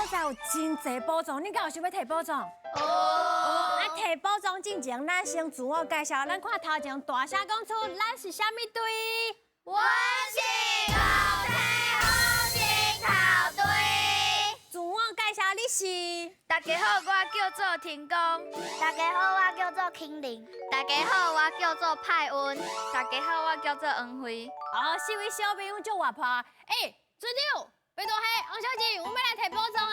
在有真侪宝藏，你敢有想要摕宝藏？摕宝藏之前，咱先自我介绍。咱看头前大声讲出，咱是啥物队？我是五体红星球队。自我介绍，你是？大家好，我叫做天公。大家好，我叫做慶玲。大家好，我叫做派恩。大家好，我叫做恩惠。四位小朋友足活泼。尊长，拜托嘿，王小姐，我们来摕宝藏啊！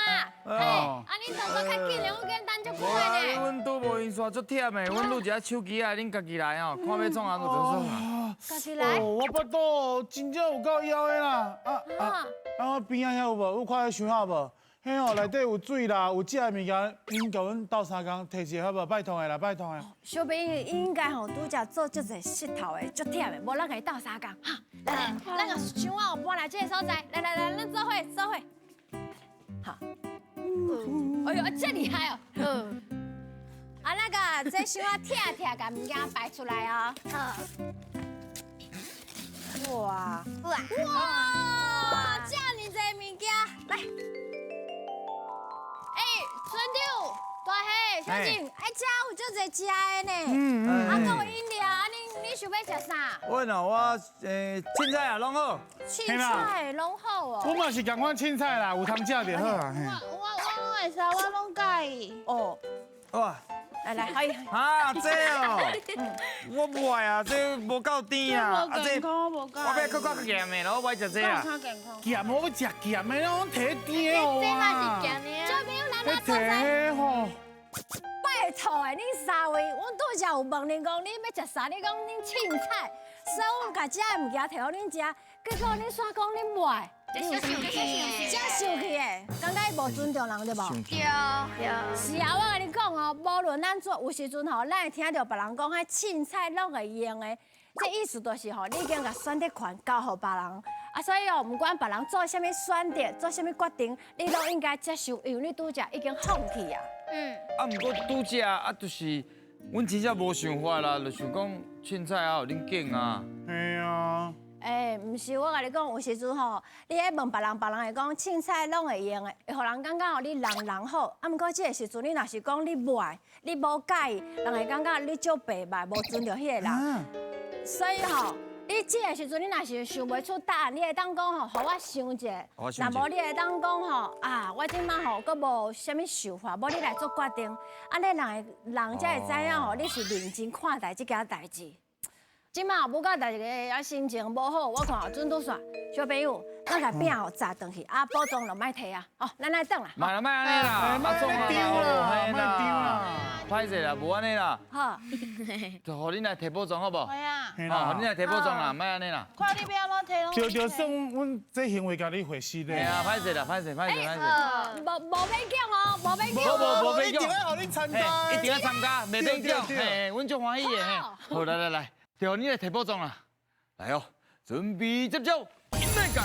恁动作较紧嘞，我跟等足久的呢。阮拄无闲煞足忝的，阮录一下手机啊，恁家己来哦，看要创啥就做啥。家己来。我巴肚真正有够枵的啦！我边仔遐有无？有看想好无？迄哦，内底有水啦，有食的物件，恁甲阮斗3工摕一个好无？拜托的啦，拜托的。小朋友应该吼拄则做足侪佚佗的，足忝的，无咱家斗3工哈。来，咱个想好搬来这个所在，来，咱做伙。好。哎呦，这厉害哦！那个，这想要拆，甲物件摆出来哦。哇！这么侪物件，来。村长，大兄，小静，这有足侪食的呢。还有饮料，你想要食啥？我凊彩啊，拢好。凊彩拢好哦。我嘛是共款凊彩啦，有通食就好啊。我会使，我拢介意。哦，哇！来，可以。这哦，我不爱啊，这无够甜啊，这我要较咸的咯，我爱食这啊。咸我要食咸的咯，摕甜的这嘛啊。是咸的。小朋友，咱摕迄吼。拜托的，恁三位，我拄则有问恁讲，恁要食啥？你讲恁凊彩，所以我甲这物件摕互恁食，结果恁煞讲恁不爱，这生气，真生气的，感觉伊无尊重人对无？对。是啊，我甲你讲哦，无论咱做，有时阵吼，咱会听到别人讲，迄凊彩拢会用的，这意思就是吼，你已经甲选择权交互别人。所以哦，不管别人做啥物选择，做啥物决定，你都应该接受，因为你拄则已经放弃啊。毋过拄则就是阮真正无想法啦，就想讲凊彩啊，互恁拣啊。嘿啊。毋是，我甲你讲，有时阵吼，你咧问别人，别人会讲凊彩拢会用的，会互人感觉吼你人好。毋过这个时阵，你若是讲你不爱，你无介意，人会感觉你足白目，无尊重迄个人。所以吼。你这个时阵，你若是想袂出答案，你会当讲吼，互我想一下。若无你会当讲吼，我即摆吼，佫无啥物想法，无你来做决定，安尼人才会知影吼，你是认真看待这件代志。即摆母到代志个心情无好，我看准拄煞，小朋友，咱甲饼吼炸转去，宝藏就莫摕啊，好，咱来转啦。莫安尼啦，莫丢啦，莫丢啦。歹势啦，无安尼啦。好，就互恁来摕宝藏好无？会啊。互恁来摕宝藏啦，莫安尼啦。看你不要乱摕拢。就算阮这行为甲你回事咧。嘿啊，歹势啦，歹势。无勉强哦，无勉强。无一定要互你参加。一定要参加，袂勉强。嘿，阮足欢喜的嘿。好，来，就互恁来摕宝藏啦。来哦，准备接招，来个。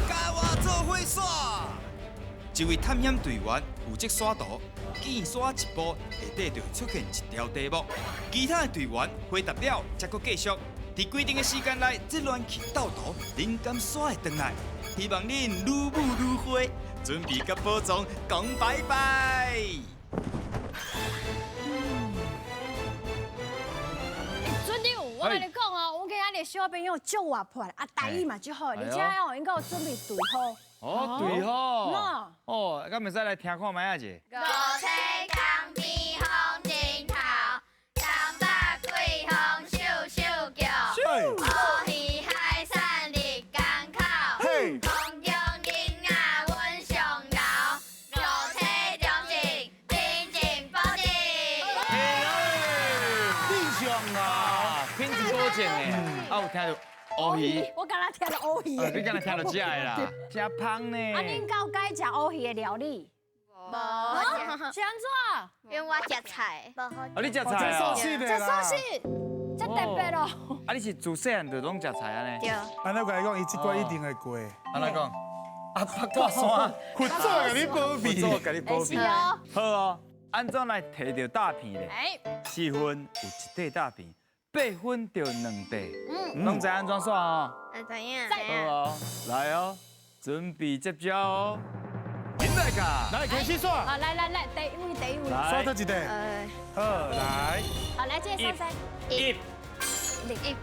甲我做伙耍。一位探险队员负责耍图，见耍一步，下底就出现一条题目，其他的队员回答了，才搁继续。伫规定的时间内，这乱去斗图，恁敢耍会转来？希望恁愈舞愈花，准备甲宝藏讲拜拜。尊长，我跟你讲哦，我今仔日小朋友足活泼，台语嘛足好，而且哦，应该有准备对好。对吼。敢袂使来听看卖啊者？五彩江边红镜头，三百几风咻咻叫，乌鱼海产日港口，空中囡仔阮上老，五彩中正品质保证。你上啊！品质保证的，有听到乌鱼？我刚才听到乌鱼。你刚才听到这个啦，真芳呢。恁敢有解食乌鱼的料理？无，是安怎？因为我食菜。你食菜这哦？素食的这啦。素食，这特别咯。你是自细汉就拢食菜安尼？对。安尼甲你讲，伊这关一定会过。安怎讲？八卦山，佛祖甲你保庇。佛祖甲你保庇。哦。好哦，安怎来摕到大片咧？4分有一块大片，8分就2块。拢知安怎算哦？知影。好哦，来哦。准备接招哦。林大家，来开始刷，好，来，第一位，来刷到一个，好来，好，来，这个三三，一立即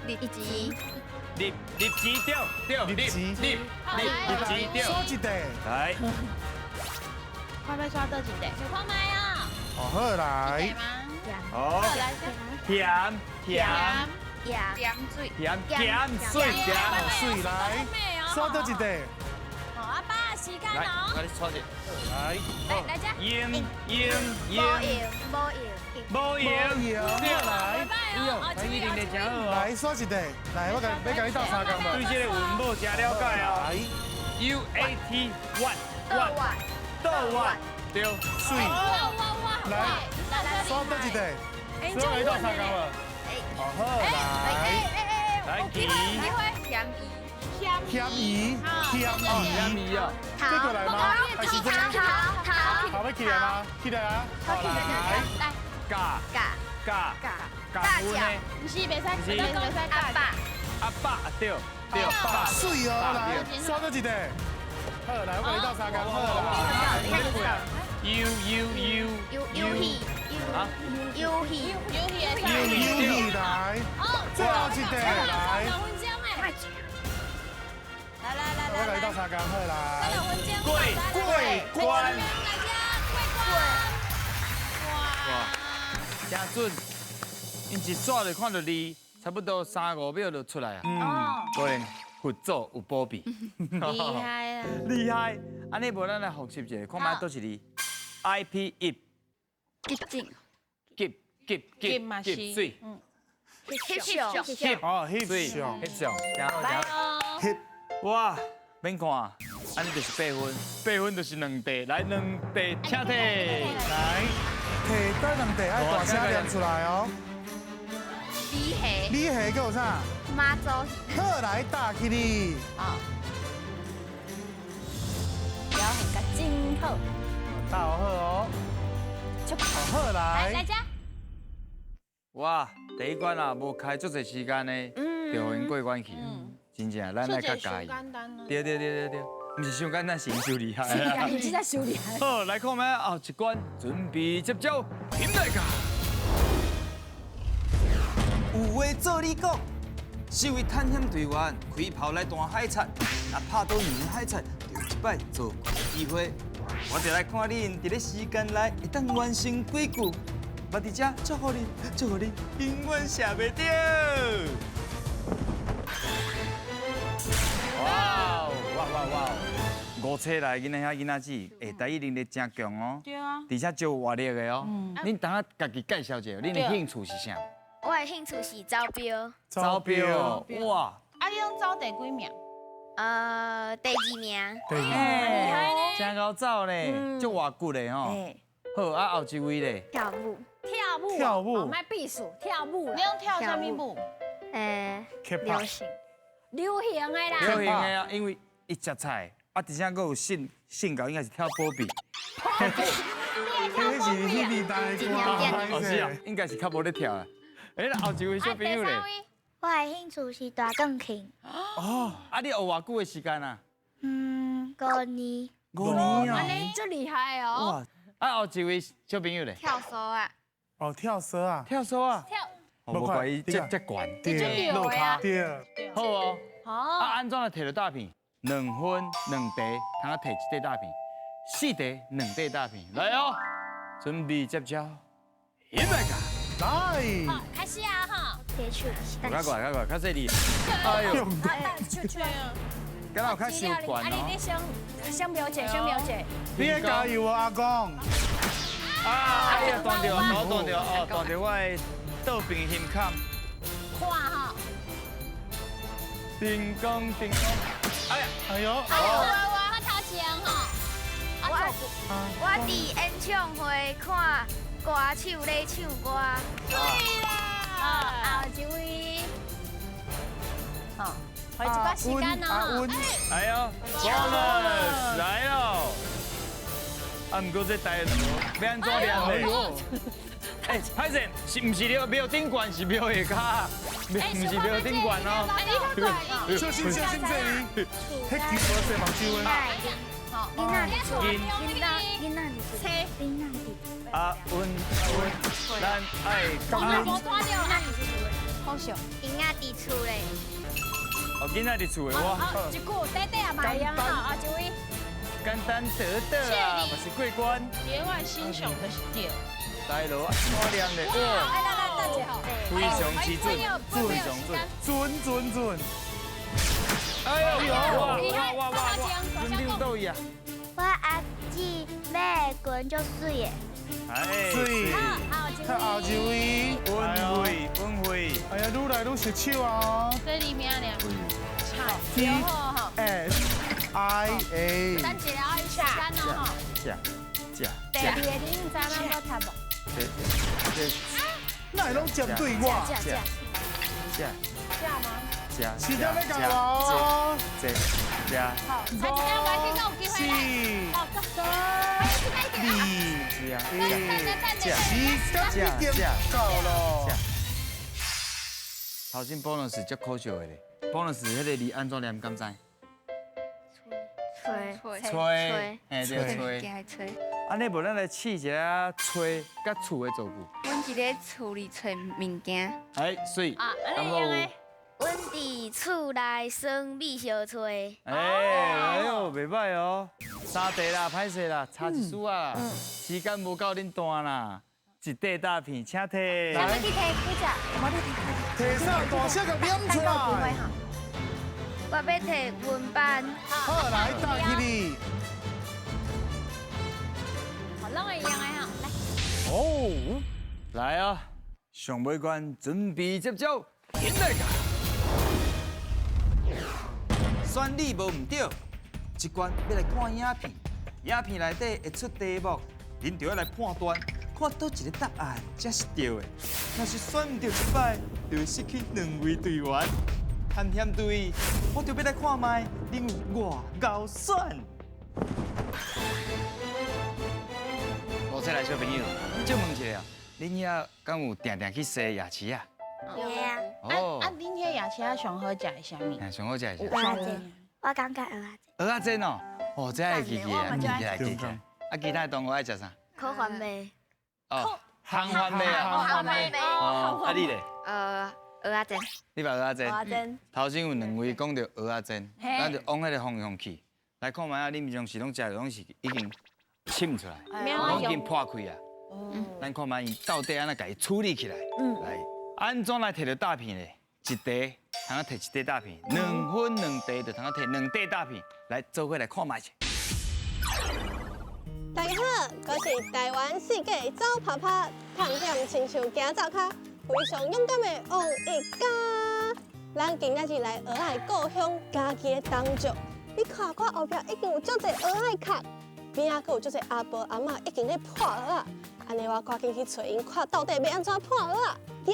立即掉，立即掉，刷一个，来，快要刷到一个，小看麦啊，好来，好，甜水，水来，刷到一个，好，阿爸时间来，哦，我你搓一，来，来这，赢，无赢，对来，哦，来一定得真好哦。来刷一个，来我要甲你斗三工对吧，这个文母真了解哦。来， UAT 倒碗，对，水，哇，来，刷到一个，刷来斗三工吧，好来，来起，添宜，哦，这个来吗？还是这个？好，好，要起来吗？起来啊！好来，嘎夫呢？不是袂使阿爸，阿爸对，爸，水哦，来，刷到一个。好，来，我甲你斗三工，好来。U 来，最后一个来，我甲你斗三工，好来。过关，哇，真准，因一刷就看到你，差不多3-5秒就出来啊。果然佛祖有保庇，厉害啊！厉害！安尼无咱来复习一下，看卖倒是你 IP 1急水。哦，hip 上翕相，然后，hip 哇，免看，安尼就是8分就是2题，来2题请题。来，摕倒两题，爱大声念出来哦。你下叫啥？妈祖好来，打起你。表现个真好，打好哦。好来。哇，第一关啊，无开足侪时间呢，就互因过关去。真正，咱来较介意。对，毋是伤简单，是因伤厉害啊。你真在修理。好，来看卖后一关，准备接招，林大家。有话做你讲，身为探险队员，开炮来弹海贼，若拍到两海贼，就一摆做过机会。我就来看你伫咧时间内会当完成几句。我伫遮祝福你，永远写袂掉。哇！5册来囡仔遐囡仔子，下台一定得真强哦。对啊。而且招活力的哦。恁等下家己介绍一下，恁的兴趣是啥？我的兴趣是招标，招标。哇！啊，你拢走第几名？第2名。对。厉害呢。真高走咧，足偌久咧吼。好啊，后一位咧。跳舞，跳舞卖避暑跳舞你用跳什么舞？流行，流行的啦。流行的啊，因为伊食菜，啊，而且佫有性格，应该是跳波比。这是 hip 大歌，是啊，应该是较无咧跳啊。那后一位小朋友咧。我的兴趣是大钢琴。哦，啊，你学偌久的时间啊5年。 ？5年啊。最厉害哦。哇！啊，后一位小朋友咧。跳绳啊，哦，跳绳啊，跳绳啊。跳，无怪伊这悬。对，落卡。对，好哦。好。啊，安怎来摕到大片？2分2题，通啊摕1块大片，4题2块大片。来哦，准备接招，林大家。来，好，开始啊哈。别去，较快，较细腻。哎呦，去。敢若有较伤悬啊，你哦。先表姐。你要加油哦，阿公。哎呀，断掉哦，断掉我的倒边胸坎。看哈。叮咣，哎呀，哎呦，我头前哈。我伫演唱会看歌手咧唱歌。对啦。后一位。好，还有一把时间哦。哎呦 ，bonus 来喽！啊，不过这台要安怎练嘞？哎，歹势，是唔是了庙顶管，是庙下骹，唔是庙顶管哦。小心小心这里，迄几多岁目睭的？囡仔伫厝，囡囡仔伫厝，囡仔伫厝。啊，温，咱爱我讲。无拖着，好笑。囡仔伫厝咧，哦，囡仔伫厝的我，一句短短啊嘛一样哈，啊一位。简单得得啊，嘛是过关。野外欣赏的是对。来咯，啊，看亮的，哇，哎，来等一下。非常之准，非常准。哎呦，哇，准溜到呀！我阿姊要滚就水的，哎，水，好，看后一位，温慧，哎呀，愈来愈熟手啊这里面两！T 好好。 S I A， 等一下，时间哦吼。第二个你知咱要读无？那会拢针对我，叫吗？时间要到咯，好，才一下我去有机会来。哦，时间已经到咯。头先 bonus 足可笑的咧，bonus 迄个字安怎念敢知？吹，嘿对吹。吹。安尼无咱来试一下吹甲厝的造句。阮伫咧厝里找物件，哎，水，啊，安尼有样的。阮伫厝内耍米小吹。哎呦，袂歹哦。三题啦，歹势啦，差一输啊。时间无够恁单啦，一块大片，请摕。要去摕几只？无你提上大声个念出来。我要摕文班，好，来打起你。好，拢会一样的哈。来。哦，来啊！上尾关准备接招，现在个。选你无唔对，这关要来看影片，影片内底会出题目，恁就要来判断，看倒一个答案才是对的。若是选唔对一摆，就会失去2位队员。探险队，我就要来看卖，恁有偌高选。五岁来小朋友，我就问一下，恁遐敢有定定去洗牙齿啊？有啊，哦，恁遐夜车上好食的啥物？哎，上好食是蚵啥？仔煎，我感觉蚵仔煎，蚵仔煎哦，哦，这爱记记啊，记起来记起来。啊，其他的动物爱食啥？烤番麦，哦，烘番麦啊，烤番麦，哦，啊你咧？蚵仔煎，你把蚵仔煎？蚵仔煎。头先有2位讲到蚵仔煎，嘿咱就往迄个方向去。来看卖啊，恁平常时拢食的拢是已经沁出来，拢已经破开啊。咱看卖伊到底安怎家己处理起来？来，安怎来摕到大片咧？一题通啊摕一块大片，2分2题就通啊摕2块大片。来，做伙来看卖者。大家好，我是台湾世界走拍拍探险亲像行走卡，非常勇敢的王一家。咱今仔日来蚵仔故乡家己的东石，你看我后壁已经有足侪蚵仔壳，边仔阁有足侪阿婆阿嬷已经咧破蚵仔，安尼我赶紧去找因，看到底要安怎破蚵仔。行。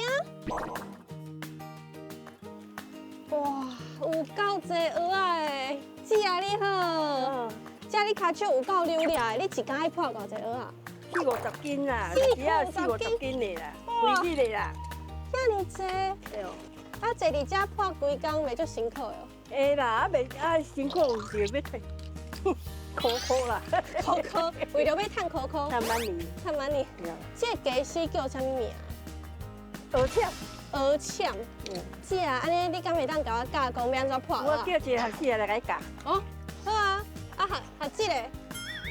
哇，有够侪蚵仔的，姐啊你好。姐，你骹手有够溜俩的，你一天爱破偌济蚵仔40-50斤啦，只要40-50斤的啦，规日的啦。遐尼济？对哦，啊，坐伫遮破规工，袂足辛苦的哦。会啦，啊袂啊辛苦有时要退，苦啦，苦，为着要趁苦，趁万年。趁万年。这个家师叫啥物名？蚵仔，蚵签。姐啊，安尼你敢会当甲我教讲要安怎破我蚵仔？叫一个学生来教。哦，好啊。啊，学姊咧，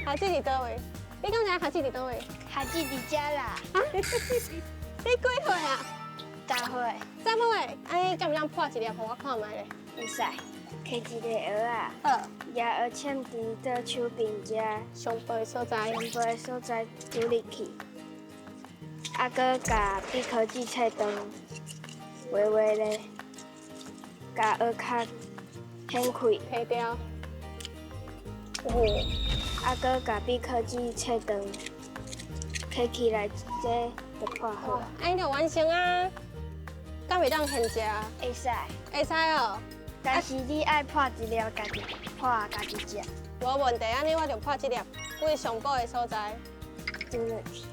学姊伫倒位？你敢知学姊伫倒位？学姊伫遮啦，啊？你几岁啊10岁， 3岁？安尼敢会当破一粒互我看卖咧？会使，摕一个蚵仔，好，也蚵签伫倒手边遮，上背的所在。上背的所在丢入去，啊，搁甲笔科技册长微微咧，甲蚵壳掀开。摕掉。哦，啊，搁甲笔科技册长摕起来，这就破好。安尼就完成啊！敢袂当现食？会使，会使哦，但是你爱破一粒，家己破家己食，无问题。安尼我就破一粒，为上背的所在。丢入去。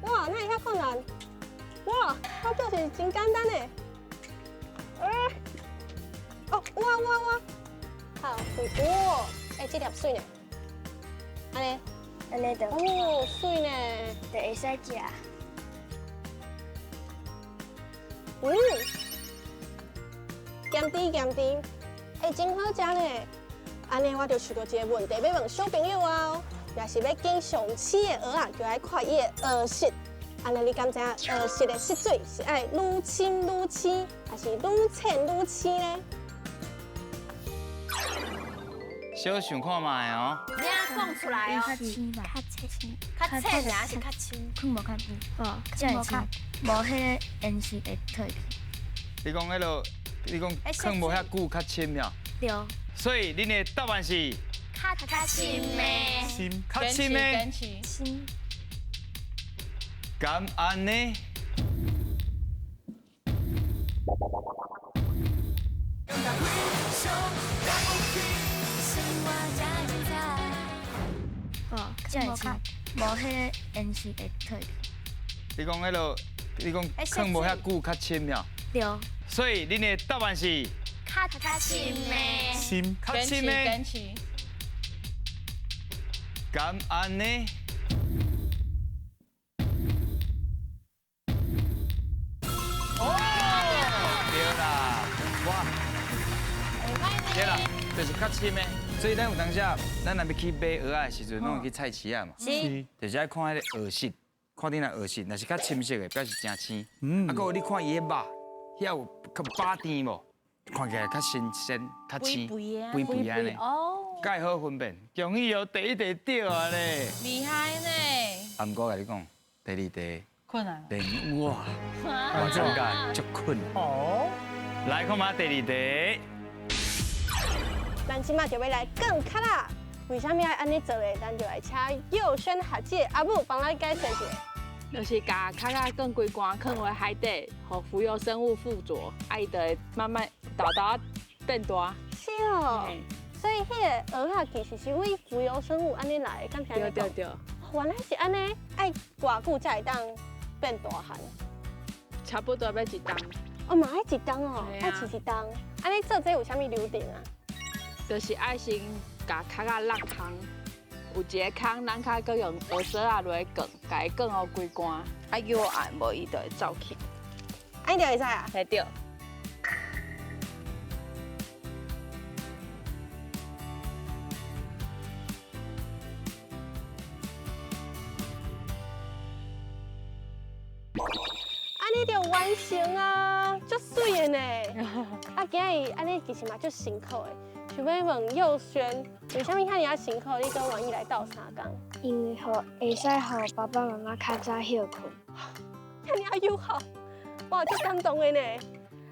哇，那会遐困难？哇，它就是真简单的。哦，哇！好，哇，这粒水呢？安尼的。哦，水呢？就会使食。咸甜，真好食呢。安尼我就想到一个问题要问小朋友啊，若是要拣上市的蚵仔，就爱看伊的蚵色。安尼你敢知影蚵色的色水是爱愈深愈浅，还是愈浅愈浅呢？小想看卖哦。你啊讲出来哦。较浅吧，较浅，较浅还是较深？看无较深，哦，这会深，无迄个颜色会退去。你讲迄落，你讲放无遐久较深了。对。所以恁的答案是较深的。心较深的。深。敢安呢？哦，这会深，无迄个颜色会退去。你讲迄落，你讲放无遐久较深了。对。所以恁的答案是较深的。心较深的。敢安呢？对啦，对啦，就是较深的。所以咱有当时咱若要去买蚵仔的时阵，拢会去菜市啊嘛。是。就是爱看迄个蚵色，看顶下蚵色，若是较深色的，表示真青。啊，搁有你看伊的肉，遐有较巴甜无？看起来较新鲜、较青，肥肥安尼。哦。介好分辨，恭喜哦，第一题对啊咧。厉害呢！啊，毋过我甲你讲，第二题困难。连我感觉足困。哦。来看嘛，第二题。咱即马就要来更卡啦，为什么要安尼做嘞？咱就来请佑轩学姐阿母帮咱解释一下。就是把卡卡更规罐放回海底，互浮游生物附着，伊就会慢慢豆豆变大。是哦。所以迄个蚵仔其实是为浮游生物安尼来的，敢是安尼讲？对。原来是安尼，爱偌久才会当变大汉？差不多要一冬。哦，嘛爱一冬哦，爱饲一冬。安尼做这有啥物流程啊？就是爱先把卡卡落空，有一个空，咱卡搁用蚵丝啊落去卷，甲伊卷好规罐，啊摇按无伊就会走起。安尼就会使啊？会对。安尼就完成啊，足水的呢！啊，今日安尼其实嘛足辛苦的。想要问佑轩，为什么遐尔辛苦？你跟王毅来斗相共？因为会使互爸爸妈妈较早休困。遐尔友好，哇，足感动的呢！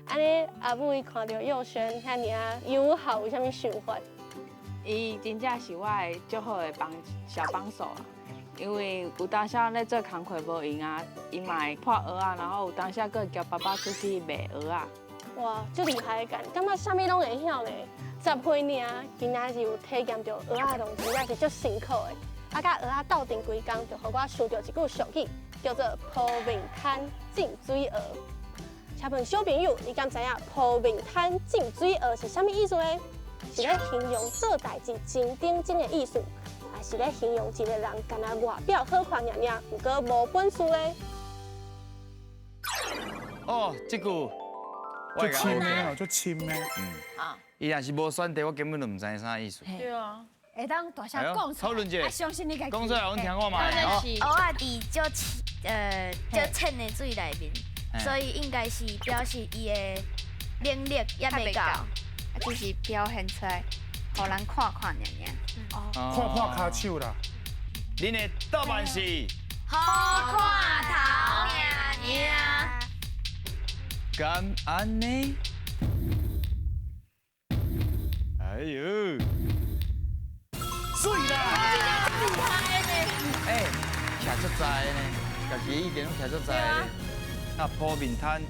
安尼阿母伊看到佑轩遐尔友好，有啥物想法？伊真正是我的足好的小帮手啊！因为有当下咧做工课无用啊，伊嘛会破蚵仔，然后有当下佫会叫爸爸出去卖蚵仔。哇，足厉害的干，感觉啥物拢会晓呢？10岁尔，今仔日有体验到蚵仔农真正是足辛苦的。啊，甲蚵仔斗阵规工，就互我想到一句俗语，叫做“抱面摊浸水蚵”。请问小朋友，你敢知影“抱面摊浸水蚵”是啥物意思呢？是咧形容做代志真认真的意思，还是咧形容一个人干那外表好看尔尔，不过无本事呢？哦，这句足深的哦，足深的。啊，伊若是无选题，我根本就唔知影啥意思。对啊。会当大声讲出来，讨论一下，相信你家己。讲出来，阮听看嘛。蚵仔伫足浅的水内面，所以应该是表示伊的能力也未够，只是表现出来，互人看看尔尔。看骹手啦。恁的答案是好看头尔尔。敢安呢？哎呦！水啦！厉害呢！哎，徛足在呢，家己的意见拢徛足在呢。啊，铺面摊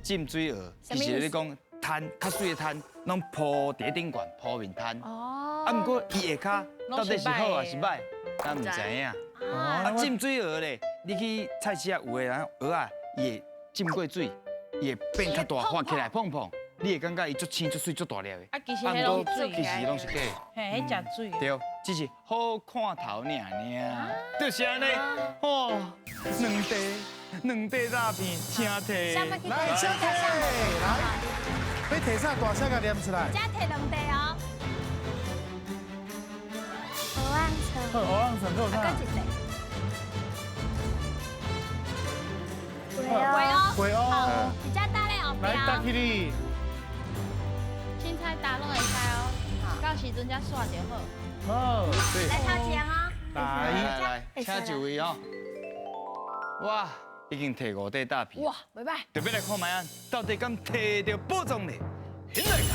浸水蚵，其实你讲摊较水的摊，拢铺伫顶悬铺面摊。哦。啊，毋过伊下骹到底是好还是歹，咱唔知影。啊，浸水蚵咧，你去菜市啊，有的人蚵仔伊会浸过水，伊会变较大，发起来碰碰，你会感觉伊足青、足水、足大粒的。啊，其实迄拢水其实拢是假的。嘿，迄食水。对，只是好看头尔。就是安尼，哦，两块大片，请提。来，请提，来，要提啥大声甲念出来。加提两地哦。鹅望城，好，我让陈够啊，啥？搁一地。鬼喂哦，哦。鬼哦，比较大咧后来，搭起边。你。凊彩打拢会使哦，到时阵才刷就好。好，对，来头前哦。来，请就位哦。哇，已经摕5块大片。哇，袂歹。特别来看卖啊，到底敢摕到宝藏呢？现在啦！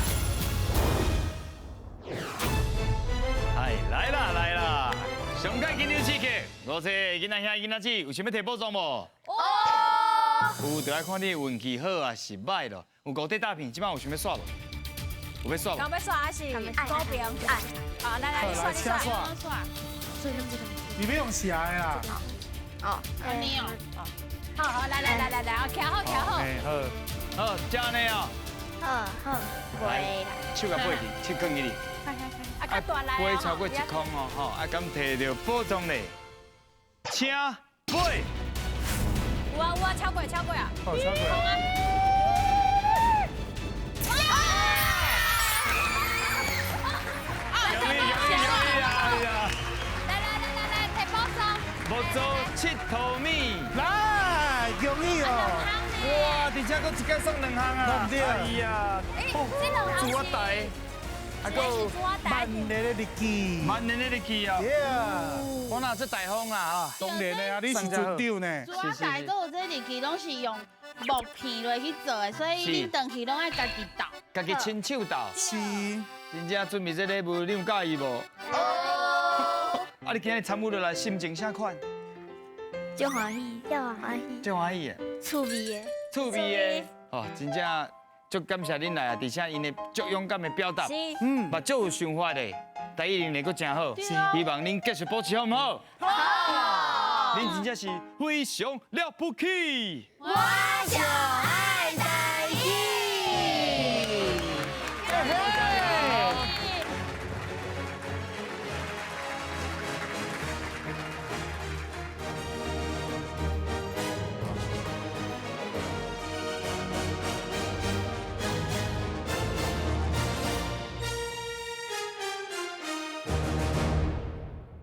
哎，来啦！上届金牛刺客，5岁囡仔兄囡仔姊，有想要摕宝藏无？哦。有，就来看你运气好啊，是歹咯。有5块大片，即摆有想要刷无？有要刷无？刚要刷还是高边？好，来，你刷，你刷。你别用写的啦。安尼哦。好，来，徛好。哎，好。好，这样呢哦。好，来，手甲背去，手放去哩。啊，较大来飞超过1空哦，吼，啊，敢摕到宝藏呢？请飞。有啊，超过啊。好，超过。容易啊！来，摕宝藏。木做7头米，来，容易哦。哇，而且佫一届送2项啊！对哎呀，这两主我台，啊佫万年的日记。万年的日记啊！我哪这大方啊啊！当然的啊，你是船长呢。主要大个有这日记拢是用木片落去做的，所以恁回去拢爱家己倒。家己亲手倒，是。真正准备这礼物，你有介意无？啊，你今日参与落来，心情啥款？就欢喜，真欢喜的，趣味的，趣味的，哦，真正足感谢恁来啊！而且因的足勇敢的表达，嘛足有想法的，台语能够真好，希望恁继续保持好唔好？好！恁真正是非常了不起。我就爱。